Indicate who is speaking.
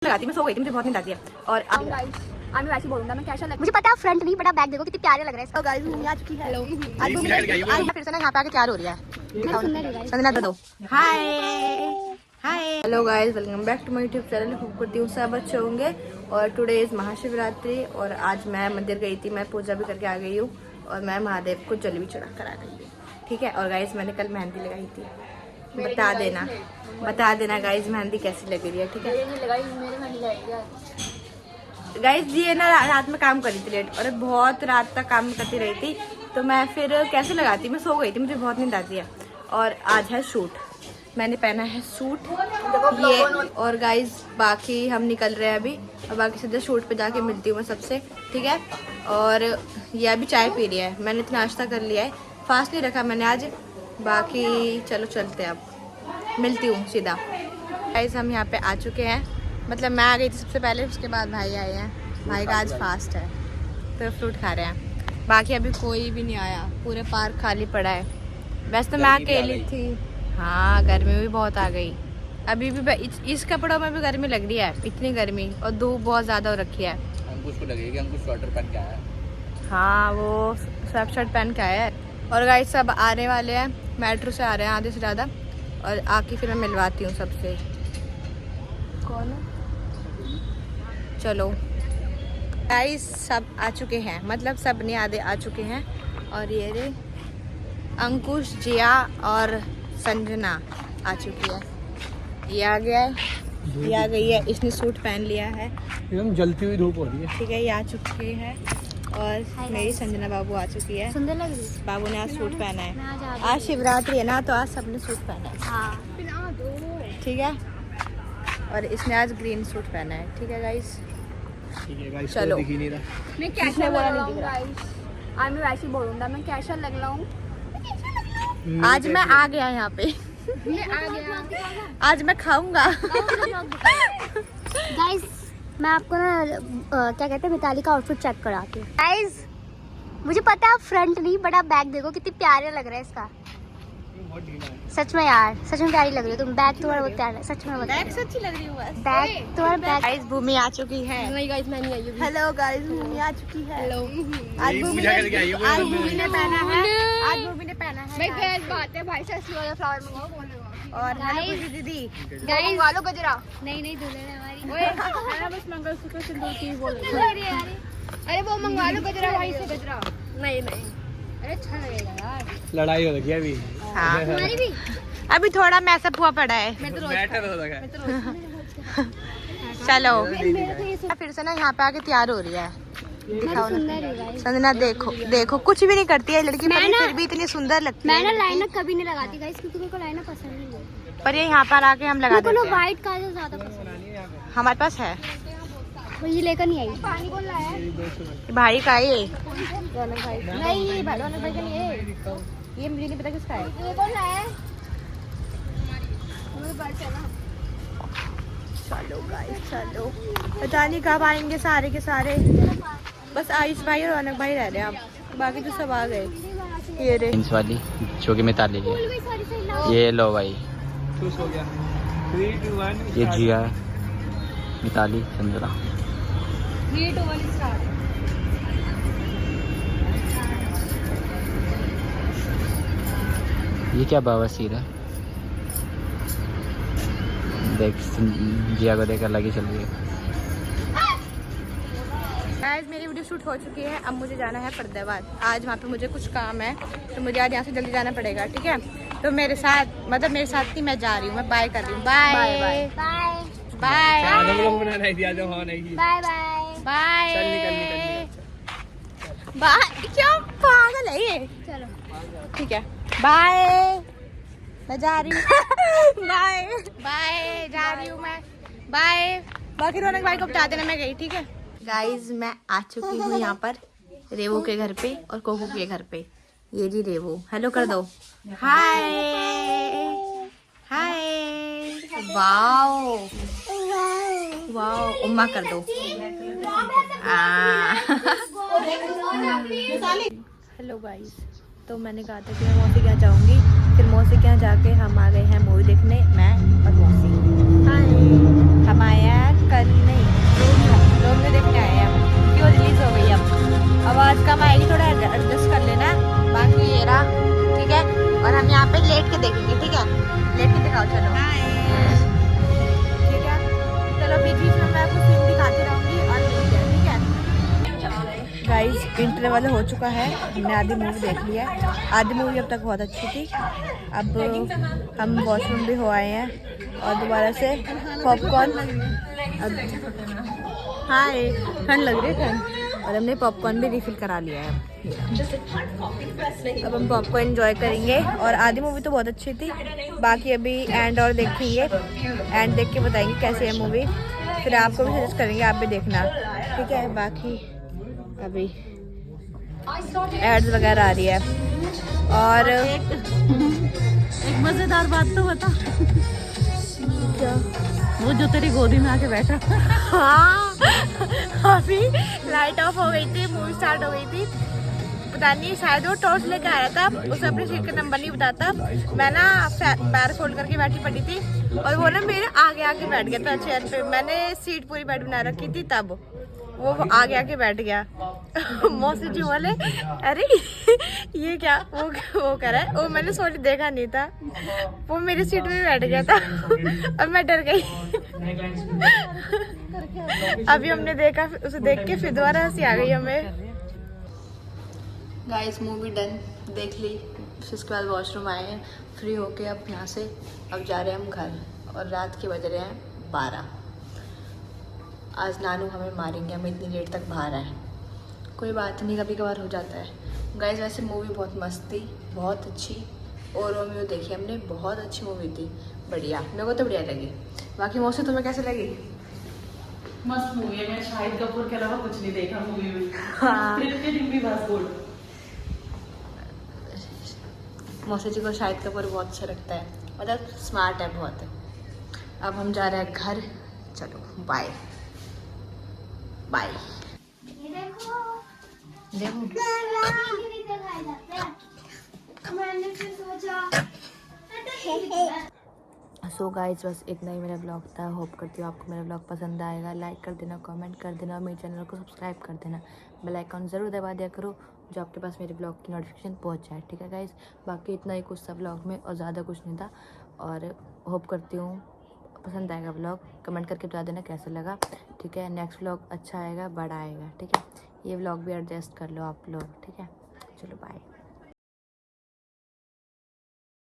Speaker 1: लगाती मैं सो गई थी, मुझे बहुत नींद आती है। और
Speaker 2: मैं वैसे बोलूंगा मैं कैसा लग मुझे पता है फ्रंट नहीं बड़ा बैग देखो कितने प्यारे लग रहे हैं। गाइस भूमि आ चुकी है। हेलो
Speaker 1: आज फिर से ना यहाँ पे आके तैयार हो रही है। संजना दो hi hi hello guys, welcome back to my YouTube channel. Hope करती हूँ सब अच्छे होंगे। और टुडे इज महाशिवरात्रि और आज मैं मंदिर गई थी, मैं पूजा भी करके आ गई हूँ और मैं महादेव को जल भी चढ़ा कर आ गई हूँ। ठीक है। और गाइस मैंने कल मेहंदी लगाई थी, बता देना गाइस मेहंदी कैसी लग रही है। ठीक है गाइस, ये ना रात में काम करी थी लेट और बहुत रात तक काम करती रही थी, तो मैं फिर कैसे लगाती, मैं सो गई थी, मुझे बहुत नींद आती है। और आज है शूट, मैंने पहना है सूट ये। और गाइस बाकी हम निकल रहे हैं अभी और बाकी सीधे शूट पे जाके मिलती हूँ मैं सबसे। ठीक है। और ये अभी चाय पी रही है, मैंने इतना नाश्ता कर लिया है, फास्ट नहीं रखा मैंने आज। बाकी चलो चलते हैं, अब मिलती हूँ सीधा। गाइस हम यहाँ पे आ चुके हैं, मतलब मैं आ गई थी सबसे पहले, उसके बाद भाई आए हैं। भाई का आज फास्ट है तो फ्रूट खा रहे हैं। बाकी अभी कोई भी नहीं आया, पूरे पार्क खाली पड़ा है। वैसे तो मैं अकेली थी। हाँ गर्मी भी बहुत आ गई, अभी भी इस कपड़ों में भी गर्मी लग रही है, इतनी गर्मी और धूप बहुत ज़्यादा हो रखी है।
Speaker 3: अंकुश को लगेगी, अंकुश स्वेटर पहन के आया है।
Speaker 1: हाँ वो स्वेट शर्ट पहन के आया है। और गाइस सब आने वाले हैं, मेट्रो से आ रहे हैं आधे से ज़्यादा। और आके फिर मैं मिलवाती हूँ सबसे। कौन है? चलो गाइस सब आ चुके हैं, मतलब सब नहीं आधे आ चुके हैं। और ये रे अंकुश, जिया और संजना आ चुकी है। ये आ गया है, ये आ गई है, इसने सूट पहन लिया है,
Speaker 3: एकदम जलती हुई धूप हो रही है।
Speaker 1: ठीक है। ये आ चुकी है और मेरी संजना बाबू आ चुकी है।
Speaker 2: सुंदर लग रही है।
Speaker 1: बाबू ने आज सूट पहना है, आज शिवरात्रि है ना, तो आज सबने सूट पहना है।
Speaker 2: हाँ
Speaker 1: ठीक है। और इसने आज ग्रीन सूट पहना है। ठीक है गाइस,
Speaker 3: ठीक है गाइस,
Speaker 1: चलो।
Speaker 3: दिख ही नहीं रहा।
Speaker 2: मैं कैसा लग रहा हूँ गाइस, आज मैं वैसे बोलूंगा मैं कैसा लग रहा हूँ।
Speaker 1: आज मैं आ गया यहाँ पे
Speaker 2: मैं आ गया,
Speaker 1: आज मैं खाऊंगा।
Speaker 2: गाइस मैं आपको ना क्या कहते हैं मिताली का आउटफिट चेक कराती हूँ। गाइस मुझे पता है फ्रंट नहीं बड़ा बैग देखो कितनी प्यारे लग रहा है इसका। सच में यार, सच में प्यारी लग रही हो तुम। बैग तुम्हारा बहुत प्यारा है, सच में
Speaker 1: बैग से अच्छी लग रही हूँ बस।
Speaker 2: बैग तुम्हारा बैग।
Speaker 1: गाइस भूमि आ चुकी है।
Speaker 2: नहीं गाइस मैं नहीं आई हूँ।
Speaker 1: हेलो गाइस, भूमि आ चुकी है।
Speaker 2: हेलो
Speaker 1: आज भूमि ने पहना है, आज भूमि ने पहना है।
Speaker 2: भाई बेस्ट बात है, भाई से असली वाला फ्लावर मंगाओ बोलेगा।
Speaker 1: और हेलो खुशी दीदी,
Speaker 2: गाइस वालो गजरा नहीं दुल्हन है हमारी। ओए मेरा बस मंगलसूत्र सिंदूर की बोलेगा। अरे वो मंगवा लो गजरा भाई से, गजरा नहीं अरे अच्छा लगेगा यार।
Speaker 3: लड़ाई हो रही है अभी।
Speaker 1: हाँ
Speaker 2: तुम्हारी भी
Speaker 1: अभी थोड़ा मैसअप हुआ पड़ा है।
Speaker 2: मैं तो
Speaker 3: मैटर हो रहा है।
Speaker 1: चलो फिर से ना यहाँ पे आके तैयार हो रही है। दिखाओ ना
Speaker 2: सुंदर है गाइस।
Speaker 1: संजना, देखो कुछ भी नहीं करती है लड़की, पर फिर भी इतनी सुंदर लगती
Speaker 2: मैं ना
Speaker 1: है।
Speaker 2: लाइनर कभी नहीं लगाती गाइस, क्योंकि मेरे को लाइनर पसंद नहीं है।
Speaker 1: पर ये यहाँ पर आके हम लगा
Speaker 2: मेरे को
Speaker 1: देते
Speaker 2: ना
Speaker 1: हैं।
Speaker 2: व्हाइट काजल ज्यादा पसंद है।
Speaker 1: हमारे पास है,
Speaker 2: वो ये लेकर नहीं आई। पानी कौन लाया है?
Speaker 1: भाई का ये
Speaker 2: रौनक भाई नहीं, रौनक भाई का नहीं है
Speaker 1: ये मुझे नहीं पता किसका है।
Speaker 2: ये कौन लाया है? हमारे पास है ना।
Speaker 1: चलो गाइस चलो, पता नहीं कब आएंगे सारे के सारे। बस आयुष भाई और रौनक भाई रह रहे हैं, अब बाकी तो सब आ गए। ये रे
Speaker 3: जींस वाली जो कि मिताली है। ये लो भाई,
Speaker 4: खुश हो गया। 3, 2, 1
Speaker 3: ये जिया, मिताली, संजना। ये क्या बवासीर है, देख जिया को देख अलग ही चल रही है।
Speaker 1: गाइस मेरी वीडियो शूट हो चुकी है, अब मुझे जाना है फरीदाबाद। आज वहाँ पे मुझे कुछ काम है, तो मुझे आज यहाँ से जल्दी जाना पड़ेगा। ठीक है। तो मेरे साथ नहीं, मैं जा रही हूँ, मैं बाय कर रही हूँ। Bye bye
Speaker 2: bye
Speaker 1: bye
Speaker 2: bye bye
Speaker 1: bye bye. क्यों पागल है ये?
Speaker 2: चलो
Speaker 1: ठीक है बाय, मैं जा रही हूँ। बाय बाय, जा रही हूँ मैं, बाय। बाकी रौनक भाई को बता देना मैं गई। ठीक है गाइज, मैं आ चुकी हूँ यहाँ पर रेवू के घर पे और कोको के घर पे। ये जी रेवू, हेलो कर दो, हाय हाय। वाओ वाओ, उम्मा कर दो। हेलो गाइस, तो मैंने कहा था कि मैं मौसी के यहाँ जाऊँगी, फिर मौसी के यहाँ जाके हम आ गए हैं मूवी देखने, मैं और मौसी। हाय, हम आए हैं कल दिखाओ चलो। ठीक है चलो बीच बीच में मैं आपको सीन दिखाती रहूँगी और मिलते हैं, ठीक है। गाइस इंटरवल हो चुका है, हमने आधी मूवी देख ली है। आधी मूवी अब तक बहुत अच्छी थी। अब हम वॉशरूम भी हो आए हैं और दोबारा से पॉपकॉर्न, हाय ठंड लग रही है ठंड, और हमने पॉपकॉर्न भी रिफिल करा लिया है। अब हम पॉपकॉर्न एंजॉय करेंगे और आधी मूवी तो बहुत अच्छी थी, बाकी अभी एंड और देखेंगे, एंड देख के बताएंगे कैसी है मूवी, फिर आपको भी सजेस्ट करेंगे, आप भी देखना, ठीक है। बाकी अभी एड्स वगैरह आ रही है। और
Speaker 5: एक मजेदार बात तो बता,
Speaker 1: क्या
Speaker 5: वो जो तेरी गोदी में आके बैठा,
Speaker 1: हाँ अभी लाइट ऑफ हो गई थी, मूवी स्टार्ट हो गई थी, पता नहीं शायद वो टॉर्च लेके आया था, उसे अपनी सीट का नंबर नहीं बताता। मैं ना पैर फोल्ड करके बैठी पड़ी थी और वो ना मेरे आगे आके बैठ गया था चेयर पे, मैंने सीट पूरी बेड बना रखी थी, तब वो आगे आके बैठ गया। मौसी जी बोले अरे ये क्या, वो कर रहा है, वो मैंने सॉरी देखा नहीं था, वो मेरी सीट में बैठ गया था और मैं डर गई। अभी हमने देखा, उसे देख के फिर दोबारा हंसी आ गई हमें। गाइस मूवी डन देख ली, फिर उसके बाद वॉशरूम आए हैं, फ्री होके अब यहाँ से अब जा रहे हैं हम घर, और रात के बज रहे हैं 12। आज नानू हमें मारेंगे, हम इतनी लेट तक बाहर आए, कोई बात नहीं, कभी कभार हो जाता है। गाइस वैसे मूवी बहुत मस्त थी, बहुत अच्छी, और रोमियो देखी हमने, बहुत अच्छी मूवी थी, बढ़िया, मेरे को तो बढ़िया लगी। बाकी मौसी तुम्हें कैसे लगी?
Speaker 5: मस्त मूवी है। मैं शाहिद कपूर के अलावा कुछ नहीं देखा मूवी में।
Speaker 1: हाँ।
Speaker 5: भी बस बोल।
Speaker 1: मौसी जी को शाहिद कपूर बहुत अच्छा लगता है, मतलब स्मार्ट है बहुत। अब हम जा रहे हैं घर, चलो बाय बाय। देखो सो गाइस बस इतना ही मेरा ब्लॉग था, होप करती हूँ आपको मेरा ब्लॉग पसंद आएगा। लाइक कर देना, कमेंट कर देना, और मेरे चैनल को सब्सक्राइब कर देना, बेल आइकन ज़रूर दबा दिया करो, जो आपके पास मेरे ब्लॉग की नोटिफिकेशन पहुँच जाए, ठीक है गाइस। बाकी इतना ही कुछ था ब्लॉग में, और ज़्यादा कुछ नहीं था, और होप करती हूँ पसंद आएगा ब्लॉग। कमेंट करके बता देना कैसा लगा, ठीक है। नेक्स्ट ब्लॉग अच्छा आएगा, बड़ा आएगा, ठीक है। ये ब्लॉग भी एडजस्ट कर लो आप लोग, ठीक है। चलो बाय।